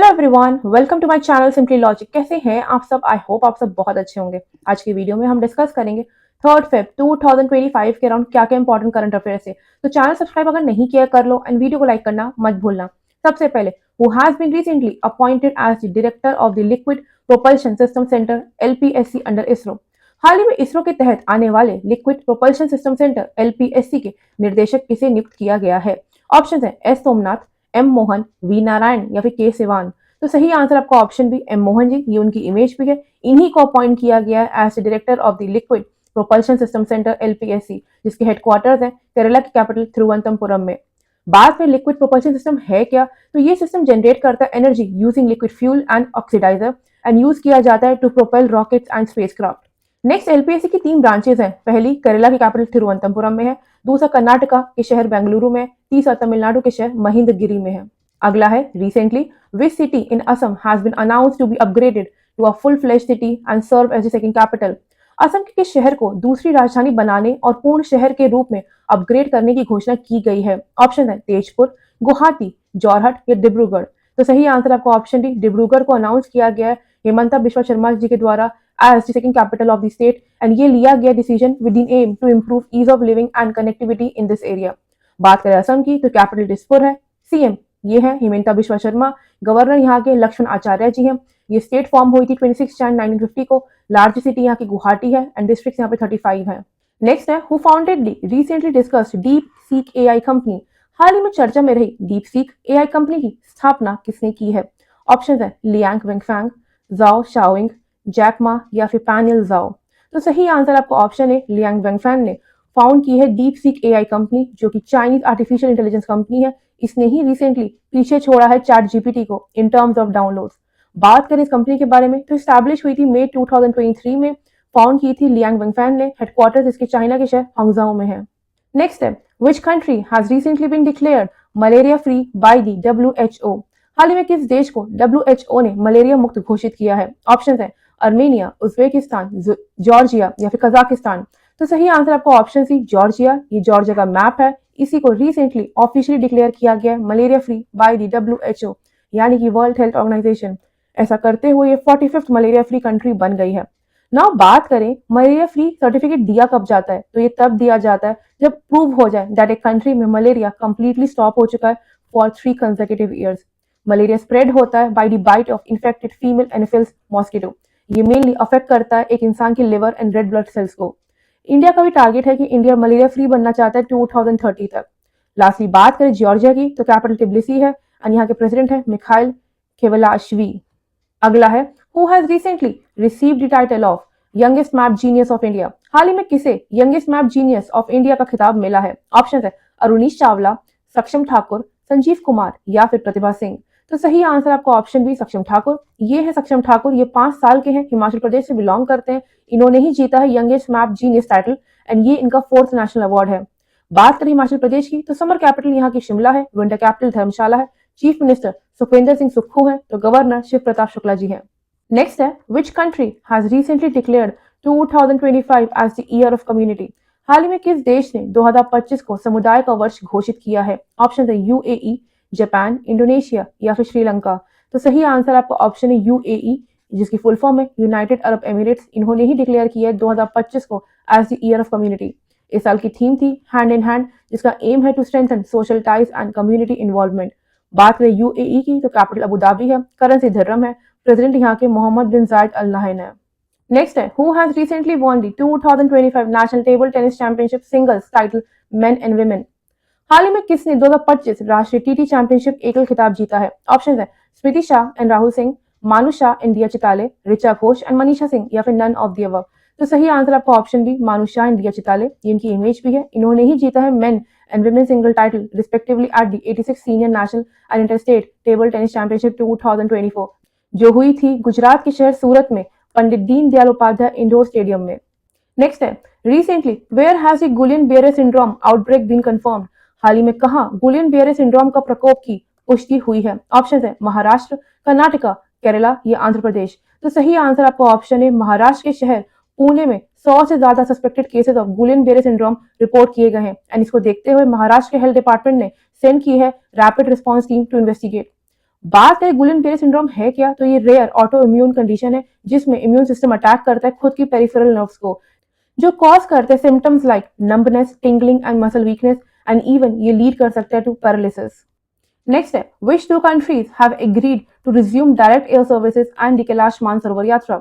Everyone, welcome to my channel simply logic. कैसे हैं आप सब? आई होप आप सब बहुत अच्छे होंगे। आज की वीडियो में हम डिस्कस करेंगे 3 फेब 2025 के अराउंड क्या क्या इंपॉर्टेंट करंट अफेयर्स है। तो चैनल सब्सक्राइब अगर नहीं किया कर लो एंड वीडियो को लाइक करना मत भूलना। सबसे पहले, who has been recently appointed as the director of the liquid propulsion system centre LPSC under ISRO. हाल ही में इसरो के तहत आने वाले liquid propulsion system centre LPSC के निर्देशक किसे नियुक्त किया गया है? ऑप्शन है S Somnath, M Mohan, V Narayan या फिर के सिवान। तो सही आंसर आपका option B M Mohan ji, ये उनकी इमेज भी है। इन्हीं को अपॉइंट किया गया है as director of the liquid propulsion system centre LPSC, जिसके हेडक्वार्टर्स है केरला की कैपिटल तिरुवनंतपुरम में। बात में लिक्विड प्रोपल्शन सिस्टम है क्या, तो ये सिस्टम जनरेट करता है energy using liquid fuel and oxidiser and use किया जाता है to propel rockets and spacecraft. Next, LPSC की 3 ब्रांचेस हैं। पहली केरला की कैपिटल तिरुवनंतपुरम में है, दूसरा कर्नाटका के शहर बेंगलुरु में, तीसरा तमिलनाडु के शहर महिंदगिरी में है। अगला है, recently which city in Assam has been announced to be upgraded to a full fledge city and serve as the second capital. Assam के किस शहर को दूसरी राजधानी बनाने और पूर्ण शहर के रूप में अपग्रेड करने की घोषणा की गई है? ऑप्शन है तेजपुर, गुवाहाटी, जोरहट या डिब्रूगढ़। तो सही आंसर आपको ऑप्शन डी डिब्रूगढ़ को अनाउंस किया गया है हेमंता बिश्वा शर्मा जी के द्वारा as the second capital of the state, and ये लिया गया decision with in aim to improve ease of living and connectivity in this area. बात करें असम की, तो कैपिटल दिसपुर है, CM ये है हेमंता बिश्वा शर्मा, गवर्नर यहाँ के लक्ष्मण आचार्य जी हैं। ये स्टेट फॉर्म हुई थी 26 जन 1950 को। लार्ज सिटी यहाँ की गुवाहाटी है एंड डिस्ट्रिक्ट यहाँ पे 35 है। नेक्स्ट है, who founded the recently discussed deep seek AI company. हाल ही में चर्चा में रही डीप सीक AI कंपनी की स्थापना किसने की है? ऑप्शन है लियांग वेंगफैंग, जाओ शाओइंग, जैक मा या फिर पैनियल जाओ। तो सही आंसर आपका ऑप्शन है लियांग वेंगफैंग ने फाउंड की है डीप सीक AI कंपनी, जो कि चाइनीज आर्टिफिशियल इंटेलिजेंस कंपनी है। इसने ही रिसेंटली पीछे छोड़ा है चैट GPT को इन टर्म्स ऑफ डाउनलोड्स। बात करें इस कंपनी के बारे में, तो स्टैब्लिश हुई थी मई 2023 में, फाउंड की थी लियांग वेंगफैंग ने। हेडक्वार्टर्स इसके चाइना के शहर हांगझाओ में है। नेक्स्ट है, which country has recently been declared malaria free by the WHO। हाल ही में किस देश को WHO ने मलेरिया मुक्त घोषित किया है? ऑप्शन है अर्मेनिया, उज्बेकिस्तान, जॉर्जिया या फिर कजाकिस्तान। तो सही आंसर आपको ऑप्शन सी जॉर्जिया, ये जॉर्जिया का मैप है। इसी को रिसेंटली ऑफिशियली डिक्लेयर किया गया है malaria free by the WHO, यानी कि वर्ल्ड हेल्थ ऑर्गेनाइजेशन। ऐसा करते हुए ये 45th मलेरिया फ्री कंट्री बन गई है। नाउ बात करें मलेरिया फ्री सर्टिफिकेट दिया कब जाता है, तो ये तब दिया जाता है जब प्रूव हो जाए दैट एक कंट्री में मलेरिया कंप्लीटली स्टॉप हो चुका है for 3 consecutive years. Malaria spread होता है by the bite of infected female anopheles mosquito. ये मेनली अफेक्ट करता है एक इंसान के liver and red blood cells को। इंडिया का भी टारगेट है कि इंडिया मलेरिया फ्री बनना चाहता है 2030 तक। लास्टली बात करें जॉर्जिया की, तो कैपिटल टिब्लिसी है और यहाँ के प्रेसिडेंट है मिखाइल खेवलाशवी। अगला है, who has recently received the title of youngest map genius of India. हाल ही में किसे youngest map genius of India का खिताब मिला है? ऑप्शन है अरुणीश चावला, सक्षम ठाकुर, संजीव कुमार या फिर प्रतिभा सिंह। तो सही आंसर आपका ऑप्शन बी सक्षम ठाकुर। ये है सक्षम ठाकुर, ये 5 साल के हैं, हिमाचल प्रदेश से बिलोंग करते हैं। इन्होंने ही जीता है youngest map genius title and ये इनका 4th नेशनल अवार्ड है। बात करें हिमाचल प्रदेश की, तो समर कैपिटल यहाँ की शिमला है, विंटर कैपिटल धर्मशाला है, चीफ मिनिस्टर सुखविंदर सिंह सुक्खू है, तो गवर्नर शिव प्रताप शुक्ला जी है। नेक्स्ट है, which country has recently declared 2025 as the year of community. हाल ही में किस देश ने 2025 को समुदाय का वर्ष घोषित किया है? ऑप्शन है UAE, जापान, इंडोनेशिया या फिर श्रीलंका। तो सही आंसर आपका ऑप्शन है UAE, जिसकी फुल फॉर्म है यूनाइटेड अरब एमिरेट्स। इन्होंने ही डिक्लेयर किया है 2025 को as the year of community. इस साल की थीम थी हैंड इन हैंड, जिसका एम है to strengthen social ties and community involvement. बात करें UAE की, तो कैपिटल अबू धाबी है, करेंसी दिरहम है, प्रेसिडेंट यहाँ के Mohammed bin Zayed Al Nahyan है। नेक्स्ट है, who has recently won the 2025 national table tennis championship singles title men and women. हाल ही में किसने 2025 राष्ट्रीय TT चैंपियनशिप एकल खिताब जीता है? ऑप्शन है स्मृति शाह एंड राहुल सिंह, मानु शाह एंड दिया चिताले, ऋचा घोष एंड मनीषा सिंह या फिर नन ऑफ द अबव। तो सही आंसर आपका ऑप्शन बी मानु शाह एंड दिया चिताले, ये इनकी इमेज भी है। इन्होंने ही जीता है main and women single title respectively at the 86 senior national and interstate table tennis championship 2024, जो हुई थी गुजरात के शहर सूरत में पंडित दीनदयाल उपाध्याय इंडोर स्टेडियम में। नेक्स्ट है, रिसेंटली वेयर हैज द गुलियन बेरे सिंड्रोम आउटब्रेक बीन कंफर्म्ड। हाल ही में कहाँ गुलियन बेरे सिंड्रोम का प्रकोप की पुष्टि हुई है? ऑप्शन है महाराष्ट्र, कर्नाटका, केरला या आंध्र प्रदेश। तो सही आंसर आपका ऑप्शन है महाराष्ट्र के शहर पुणे में 100 से ज्यादा सस्पेक्टेड केसेस ऑफ गुलियन बेरे सिंड्रोम रिपोर्ट किए गए हैं एंड इसको देखते हुए महाराष्ट्र के हेल्थ डिपार्टमेंट ने सेंड की है rapid response team to investigate. बात करें गुलियन बेरे सिंड्रोम है क्या, तो ये रेयर ऑटो इम्यून कंडीशन है जिसमें इम्यून सिस्टम अटैक करता है खुद की पेरिफेरल नर्व्स को, जो कॉज करते हैं symptoms like numbness, tingling and muscle weakness, and even ये लीड कर सकता है टू पैरालिसिस। नेक्स्ट है, which two countries have agreed to resume direct air services and the Kailash Mansarovar Yatra.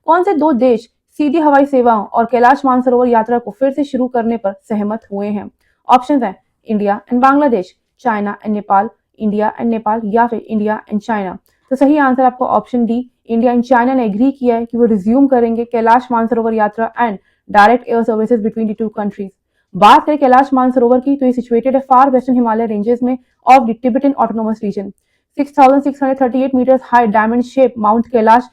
कौन से दो देश सीधी हवाई सेवाओं और कैलाश मानसरोवर यात्रा को फिर से शुरू करने पर सहमत हुए हैं? ऑप्शंस हैं India and Bangladesh, China and Nepal, India and Nepal, या फिर इंडिया एंड चाइना। तो सही आंसर आपको option D, India and China ने एग्री किया है कि वो रिज्यूम करेंगे कैलाश मानसरोवर यात्रा and direct air services between the two countries. बात करें कैलाश मानसरोवर की, तो ये सिचुएटेड है फार वेस्टर्न हिमालय रेंजेस में of the Tibetan autonomous region. 6,638 metres high diamond shape mount Kailash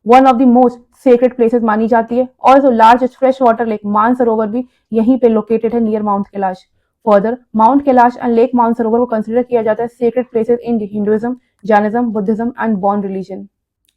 one of the most sacred places मानी जाती है। Also largest fresh water lake Mansarovar भी यहीं पे लोकेटेड है near mount Kailash. Further mount Kailash and lake Mansarovar को consider किया जाता है sacred places in the Hinduism, Jainism, Buddhism and Bon religion.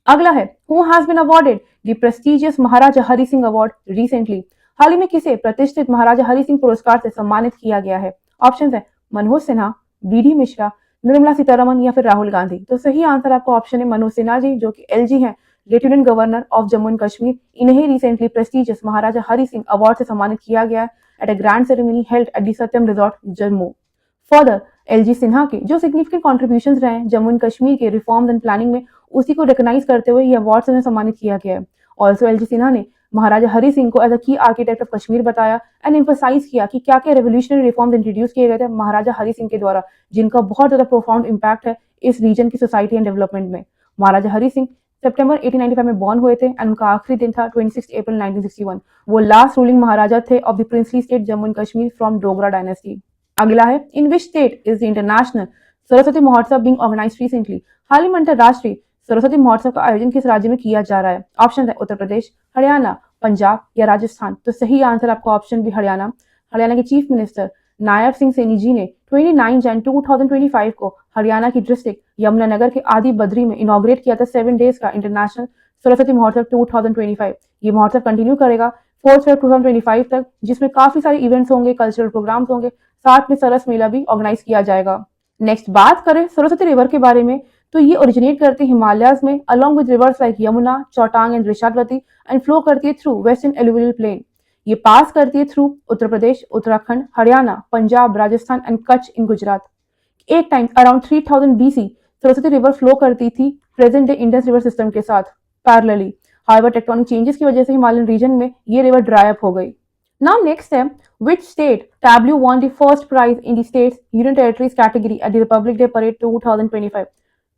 अगला है, who has been awarded the prestigious Maharaja Hari Singh award recently. हाल ही में किसे प्रतिष्ठित महाराजा हरि सिंह पुरस्कार से सम्मानित किया गया है? ऑप्शंस है मनोज सिन्हा, बी डी मिश्रा, निर्मला सीतारमन, या फिर राहुल गांधी। तो सही आंसर आपको ऑप्शन है मनोज सिन्हा जी, जो कि एलजी हैं, lieutenant governor of Jammu and Kashmir. इन्हें recently prestigious Maharaja Hari Singh award से सम्मानित किया गया है at a grand ceremony held at the Satyam resort Jammu. Further LG Sinha के जो सिग्निफिकेंट कॉन्ट्रीब्यूशंस रहे हैं जम्मू एंड कश्मीर के रिफॉर्म्स एंड प्लानिंग में, उसी को रिकॉग्नाइज करते हुए ये अवार्ड से उन्हें सम्मानित किया गया है। ऑल्सो एलजी सिन्हा ने महाराजा हरि सिंह को एज अ की आर्किटेक्ट ऑफ कश्मीर बताया एंड एम्फसाइज किया कि क्या क्या रेवोल्यूशनरी रिफॉर्म्स इंट्रोड्यूस किए गए थे महाराजा हरि सिंह के द्वारा, जिनका बहुत ज्यादा प्रोफाउंड इम्पैक्ट है इस रीजन की सोसाइटी एंड डेवलपमेंट में। महाराजा हरि सिंह सितंबर 1895 में बॉर्न हुए थे एंड उनका आखिरी दिन था 26 अप्रैल 1961। वो लास्ट रूलिंग महाराजा थे of the princely state Jammu and Kashmir from Dogra dynasty. अगला है, in which state is the international Saraswati Mahotsav being organized recently. हाल ही में अंतरराष्ट्रीय सरस्वती महोत्सव का आयोजन किस राज्य में किया जा रहा है? ऑप्शन है उत्तर प्रदेश, हरियाणा, पंजाब, या राजस्थान। तो सही आंसर आपका ऑप्शन भी हरियाणा। हरियाणा के चीफ मिनिस्टर नायब सिंह सैनी जी ने 29 जन 2025 को हरियाणा की डिस्ट्रिक्ट यमुनानगर के आदि बद्री में इनॉग्रेट किया था 7 डेज का इंटरनेशनल सरस्वती महोत्सव 2025। ये महोत्सव कंटिन्यू करेगा 4 फेब 2025 तक, जिसमें काफी सारे इवेंट्स होंगे, कल्चरल प्रोग्राम्स होंगे, साथ में सरस मेला भी ऑर्गेनाइज किया जाएगा। नेक्स्ट बात करें सरस्वती रिवर के बारे में, तो ये ओरिजिनेट करती है हिमालयाज में along with rivers like Yamuna, Chautang and Rishavati, and flow करती है थ्रू वेस्टर्न एलुवियल प्लेन। ये पास करती है through Uttar Pradesh, Uttarakhand, Haryana, Punjab, Rajasthan and Kutch in Gujarat. एक time around 3000 BC Saraswati river flow करती थी present day Indus river system के साथ पैरेलली। हाउएवर टेक्टोनिक चेंजेस की वजह से हिमालयन रीजन में ये रिवर ड्राई अप हो गई। नाउ नेक्स्ट है, which state W won the first prize in the states Union Territories category at the Republic Day Parade 2025?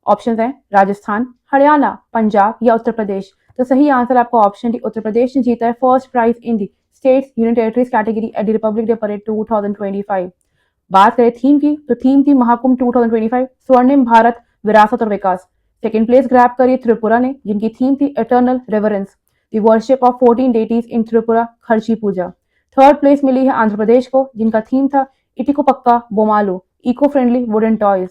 Options हैं राजस्थान, हरियाणा, पंजाब, या उत्तर प्रदेश। तो सही आंसर आपका ऑप्शन डी, उत्तर प्रदेश ने जीता है first prize in the states union territories category at the Republic day parade 2025। बात करें थीम की, तो थीम थी महाकुंभ 2025 स्वर्णिम भारत, विरासत और विकास। सेकेंड प्लेस ग्रैब करी त्रिपुरा ने, जिनकी थीम थी eternal reverence, the worship of 14 deities in Tripura, Kharchi Puja. Third place मिली है आंध्र प्रदेश को, जिनका थीम था Etikoppaka Bommalu, eco friendly wooden toys.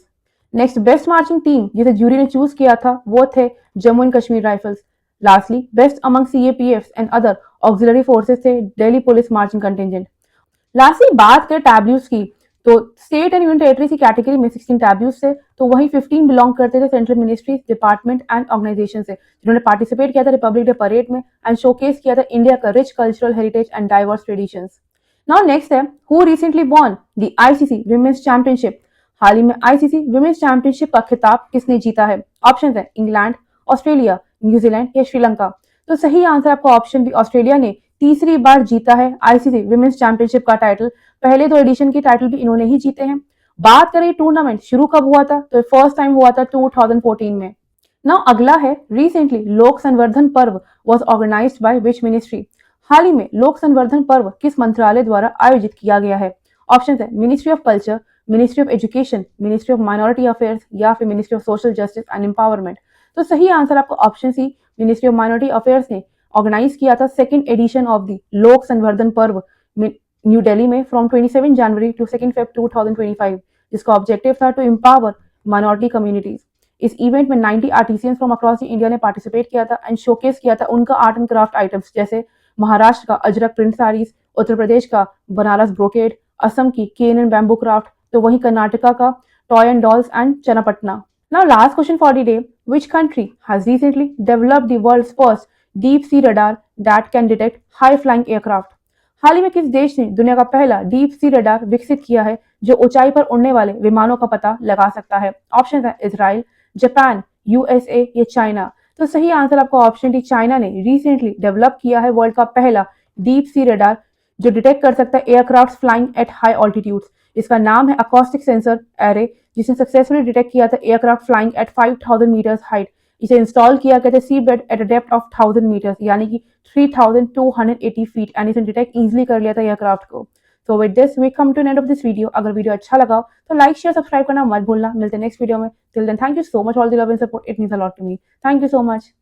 Next best marching team जिसे ज्यूरी ने चूज किया था वो थे Jammu and Kashmir rifles. Lastly best among CAPF and other auxiliary forces थे Delhi police marching contingent. Lastly बात करें टैब्यूज की, तो स्टेट एंड यूनियन टेरिटरीज की कैटेगरी में 16 टैब्यूज थे, तो वहीं 15 बिलोंग करते थे central ministries, department and organisation से, जिन्होंने पार्टिसिपेट किया था रिपब्लिक डे परेड में एंड शोकेस किया था इंडिया का rich cultural heritage and diverse traditions. Now next है, who recently won the ICC women's championship. हाल ही में आईसीसी विमेंस चैंपियनशिप का खिताब किसने जीता है? ऑप्शन है इंग्लैंड, ऑस्ट्रेलिया, न्यूजीलैंड, या श्रीलंका। तो सही आंसर आपका ऑप्शन भी, ऑस्ट्रेलिया ने तीसरी बार जीता है आईसीसी विमेंस चैंपियनशिप का टाइटल। पहले 2 एडिशन की टाइटल भी इन्होंने ही जीते हैं। बात करें टूर्नामेंट शुरू कब हुआ था, तो फर्स्ट टाइम हुआ था 2014 में। नाउ अगला है, recently Lok Samvardhan Parv was organized by which ministry. हाल ही में लोक संवर्धन पर्व किस मंत्रालय द्वारा आयोजित किया गया है? ऑप्शन है ministry of culture, ministry of education, ministry of minority affairs, या फिर ministry of social justice and empowerment. तो सही आंसर आपको option C, ministry of minority affairs ने ऑर्गेनाइज किया था सेकंड एडिशन ऑफ द लोक संवर्धन पर्व न्यू दिल्ली में फ्रॉम 27 जनवरी टू 2 फेब 2025, जिसका ऑब्जेक्टिव था टू एम्पावर माइनॉरिटी कम्युनिटीज। इस इवेंट में 90 आर्टिसियंस फ्रॉम अक्रॉस इंडिया ने पार्टिसिपेट किया था एंड शोकेस किया था उनका आर्ट एंड क्राफ्ट आइटम्स, जैसे महाराष्ट्र का अजरक प्रिंट साड़ीज, उत्तर प्रदेश का बनारस ब्रोकेड, असम की केन एंड बैम्बू क्राफ्ट, तो वहीं कर्नाटका का toy and dolls and Channapatna. Now, last question for the day. Which country has recently developed the world's first deep sea radar that can detect high flying aircraft? हाल ही में किस देश ने दुनिया का पहला डीप सी रडार विकसित किया है जो ऊंचाई पर उड़ने वाले विमानों का पता लगा सकता है? ऑप्शन है इजराइल, जापान, यूएसए या चाइना। तो सही आंसर आपका ऑप्शन डी, चाइना ने रिसेंटली डेवलप किया है वर्ल्ड का पहला डीप सी रडार जो डिटेक्ट कर सकता है aircraft flying at high altitudes. इसका नाम है अकॉस्टिक सेंसर एरे, जिसने सक्सेसफुली डिटेक्ट किया था aircraft flying at 5000 meters height. इसे इंस्टॉल किया गया था sea bed at a depth of 1000 meters, यानी कि 3280 फीट, एंड इसे डिटेक्ट इजीली कर लिया था एयरक्राफ्ट को। तो with this we come to end of this video. अगर वीडियो अच्छा लगा तो लाइक शेयर सब्सक्राइब करना मत भूलना। मिलते हैं नेक्स्ट वीडियो में। Till then thank you so much all the love and support, it means a lot to me. Thank you so much.